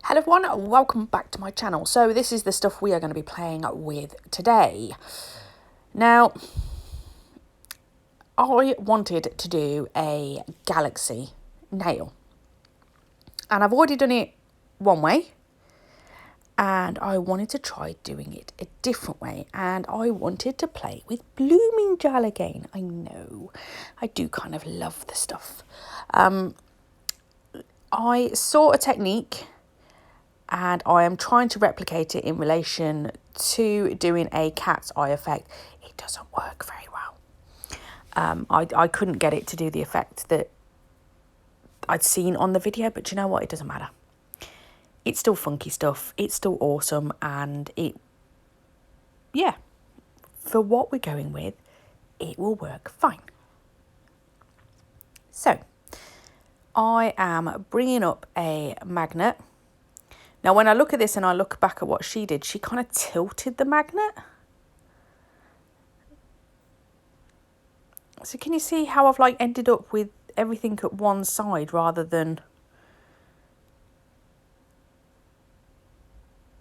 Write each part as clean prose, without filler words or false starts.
Hello everyone, welcome back to my channel. So this is the stuff we are going to be playing with today. Now, I wanted to do a galaxy nail. And I've already done it one way. And I wanted to try doing it a different way. And I wanted to play with blooming gel again. I know, I do kind of love the stuff. I saw a technique and I am trying to replicate it in relation to doing a cat's eye effect. It doesn't work very well. I couldn't get it to do the effect that I'd seen on the video, but you know what? It doesn't matter. It's still funky stuff. It's still awesome. And for what we're going with, it will work fine. So, I am bringing up a magnet. Now, when I look at this and I look back at what she did, she kind of tilted the magnet. So can you see how I've like ended up with everything at one side rather than...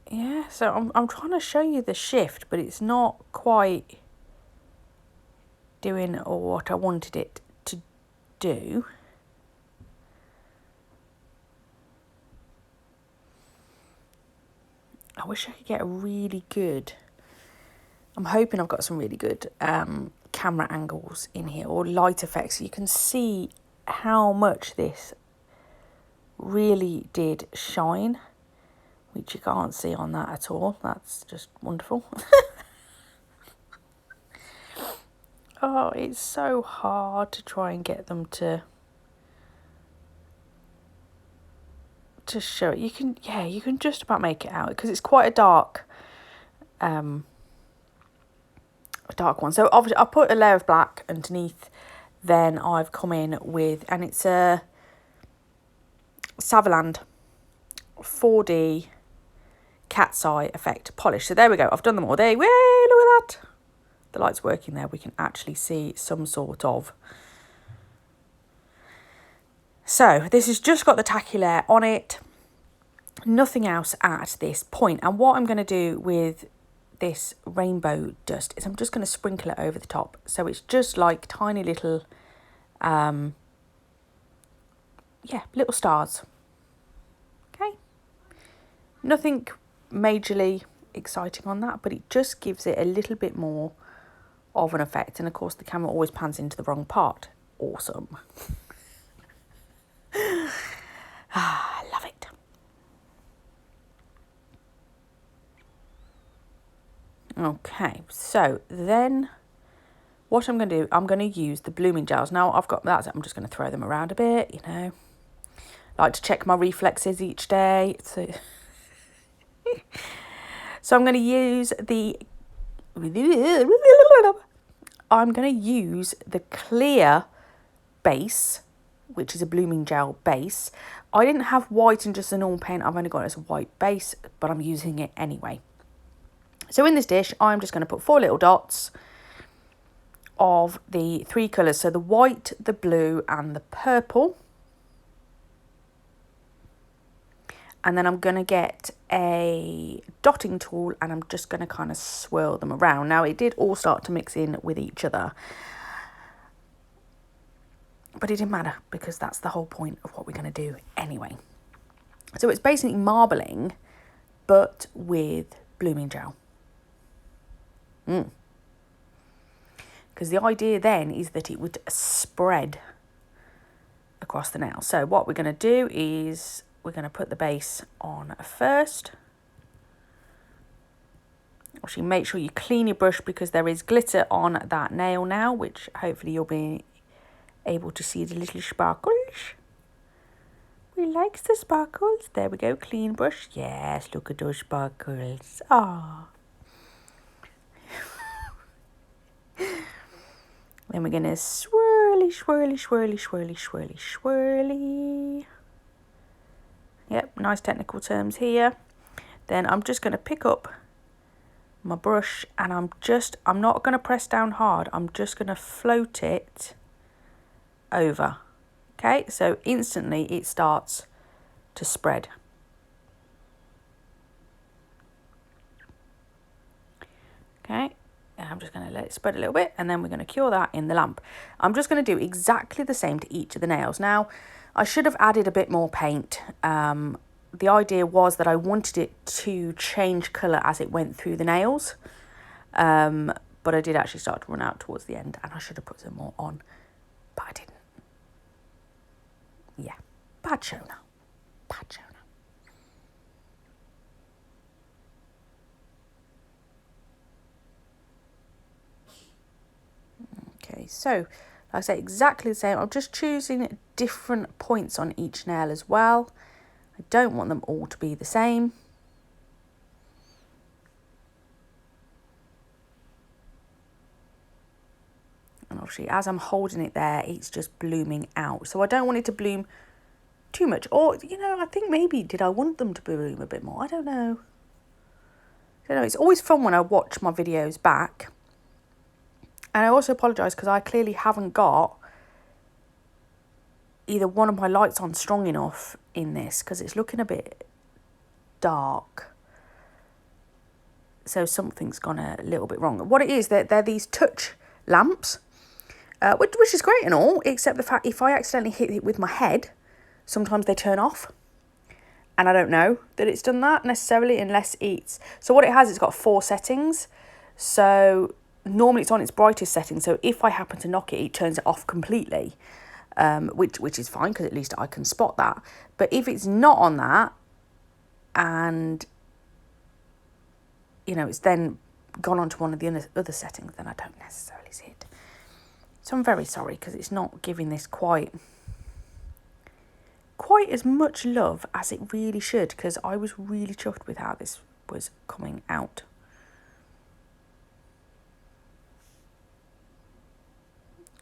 Yeah, so I'm trying to show you the shift, but it's not quite doing what I wanted it to do. I wish I could get a really good... I'm hoping I've got some really good camera angles in here or light effects so you can see how much this really did shine, which you can't see on that at all. That's just wonderful. Oh, it's so hard to try and get them to show it. You can just about make it out because it's quite a dark one. So obviously I put a layer of black underneath, then I've come in with, and it's a Saviland 4D cat's eye effect polish. So there we go, I've done them all day. Way, look at that. The light's working there. We can actually see some sort of... So this has just got the tacky layer on it. Nothing else at this point. And what I'm going to do with this rainbow dust is I'm just going to sprinkle it over the top. So it's just like tiny little, little stars. Okay. Nothing majorly exciting on that, but it just gives it a little bit more of an effect. And of course the camera always pans into the wrong part. Awesome. I love it. Okay, so then what I'm going to do, I'm going to use the blooming gels. Now I've got that, I'm just going to throw them around a bit, you know. Like to check my reflexes each day. So, so I'm going to use the clear base, which is a blooming gel base. I didn't have white and just a normal paint. I've only got it as a white base, but I'm using it anyway. So in this dish, I'm just going to put 4 little dots of the 3 colours. So the white, the blue and the purple. And then I'm going to get a dotting tool and I'm just going to kind of swirl them around. Now, it did all start to mix in with each other. But it didn't matter because that's the whole point of what we're going to do anyway. So it's basically marbling, but with blooming gel. Because the idea then is that it would spread across the nail. So what we're going to do is we're going to put the base on first. Actually, make sure you clean your brush because there is glitter on that nail now, which hopefully you'll be able to see the little sparkles. We likes the sparkles. There we go, clean brush. Yes, look at those sparkles. Ah. Then we're going to swirly, swirly, swirly, swirly, swirly, swirly. Yep, nice technical terms here. Then I'm just going to pick up my brush and I'm not going to press down hard. I'm just going to float it over. Okay, so instantly it starts to spread. Okay, I'm just going to let it spread a little bit, and then we're going to cure that in the lamp. I'm just going to do exactly the same to each of the nails. Now, I should have added a bit more paint. The idea was that I wanted it to change colour as it went through the nails. But I did actually start to run out towards the end, and I should have put some more on, but I didn't. Yeah, bad show now. Bad show now. Okay, so like I say, exactly the same. I'm just choosing different points on each nail as well. I don't want them all to be the same. And obviously, as I'm holding it there, it's just blooming out. So I don't want it to bloom too much. Or, you know, I think maybe, did I want them to bloom a bit more? I don't know. It's always fun when I watch my videos back. And I also apologise because I clearly haven't got either one of my lights on strong enough in this, because it's looking a bit dark. So something's gone a little bit wrong. What it is, they're these touch lamps, which is great and all, except the fact if I accidentally hit it with my head, sometimes they turn off. And I don't know that it's done that necessarily, unless it's... So what it has, it's got 4 settings. So normally it's on its brightest setting. So if I happen to knock it, it turns it off completely, which is fine, because at least I can spot that. But if it's not on that, and, you know, it's then gone on to one of the other settings, then I don't necessarily see it. So I'm very sorry, because it's not giving this quite as much love as it really should, because I was really chuffed with how this was coming out.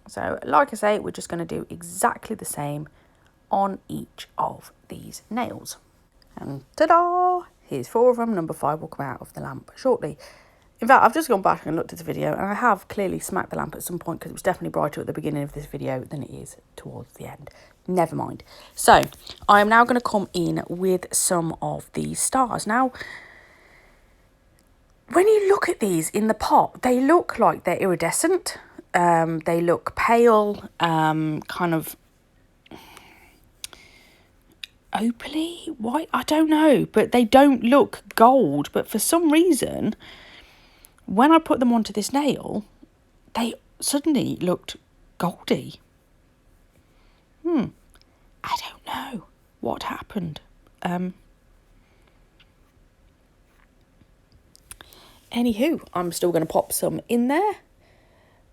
So like I say, we're just going to do exactly the same on each of these nails. And ta-da! Here's 4 of them. Number 5 will come out of the lamp shortly. In fact, I've just gone back and looked at the video, and I have clearly smacked the lamp at some point, because it was definitely brighter at the beginning of this video than it is towards the end. Never mind. So I am now going to come in with some of these stars. Now, when you look at these in the pot, they look like they're iridescent. They look pale, kind of opaly white. I don't know, but they don't look gold. But for some reason, when I put them onto this nail, they suddenly looked goldy. I don't know what happened. Anywho, I'm still going to pop some in there,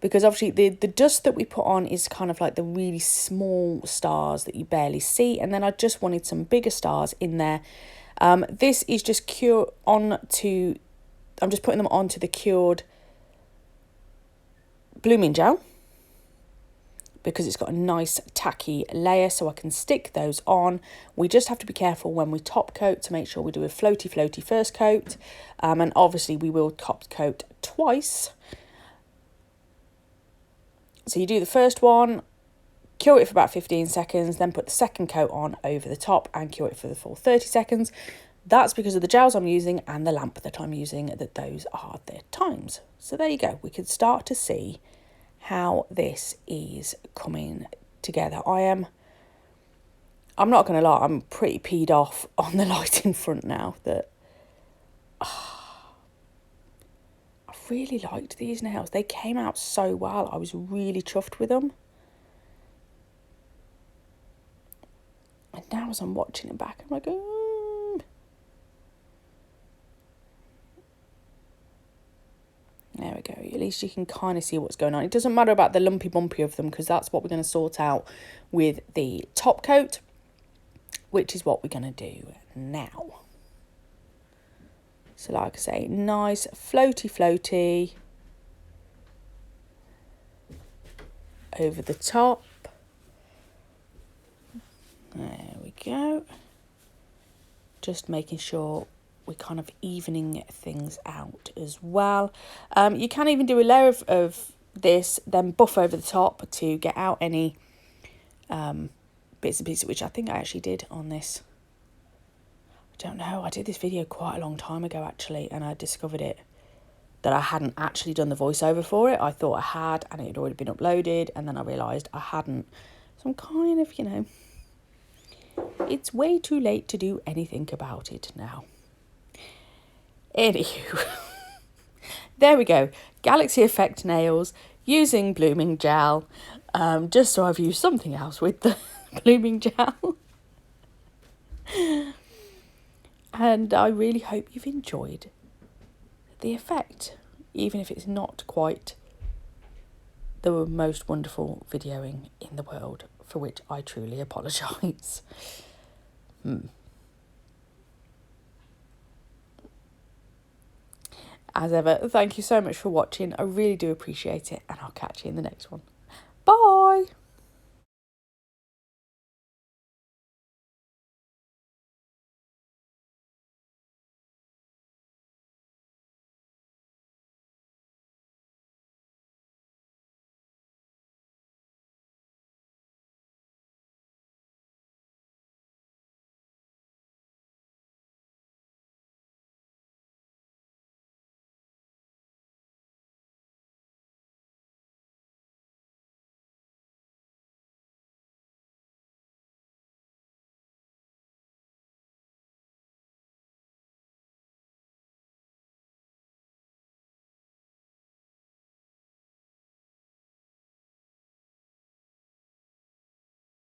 because obviously the dust that we put on is kind of like the really small stars that you barely see, and then I just wanted some bigger stars in there. This is just I'm just putting them onto the cured blooming gel, because it's got a nice tacky layer, so I can stick those on. We just have to be careful when we top coat to make sure we do a floaty first coat, and obviously we will top coat twice. So you do the first one, cure it for about 15 seconds, then put the second coat on over the top and cure it for the full 30 seconds. That's because of the gels I'm using and the lamp that I'm using, that those are their times. So there you go. We can start to see how this is coming together. I'm not going to lie, I'm pretty peed off on the lighting front now. That I really liked these nails. They came out so well. I was really chuffed with them. And now as I'm watching it back, I'm like, There we go. At least you can kind of see what's going on. It doesn't matter about the lumpy bumpy of them, because that's what we're going to sort out with the top coat, which is what we're going to do now. So like I say, nice floaty over the top. There we go. Just making sure we're kind of evening things out as well. You can even do a layer of this, then buff over the top to get out any bits and pieces, which I think I actually did on this. I don't know, I did this video quite a long time ago actually, and I discovered it that I hadn't actually done the voiceover for it. I thought I had, and it had already been uploaded, and then I realised I hadn't. So I'm kind of, it's way too late to do anything about it now. Anywho, there we go. Galaxy Effect nails using blooming gel. Just so I've used something else with the blooming gel. And I really hope you've enjoyed the effect, even if it's not quite the most wonderful videoing in the world, for which I truly apologise. As ever, thank you so much for watching. I really do appreciate it, and I'll catch you in the next one. Bye!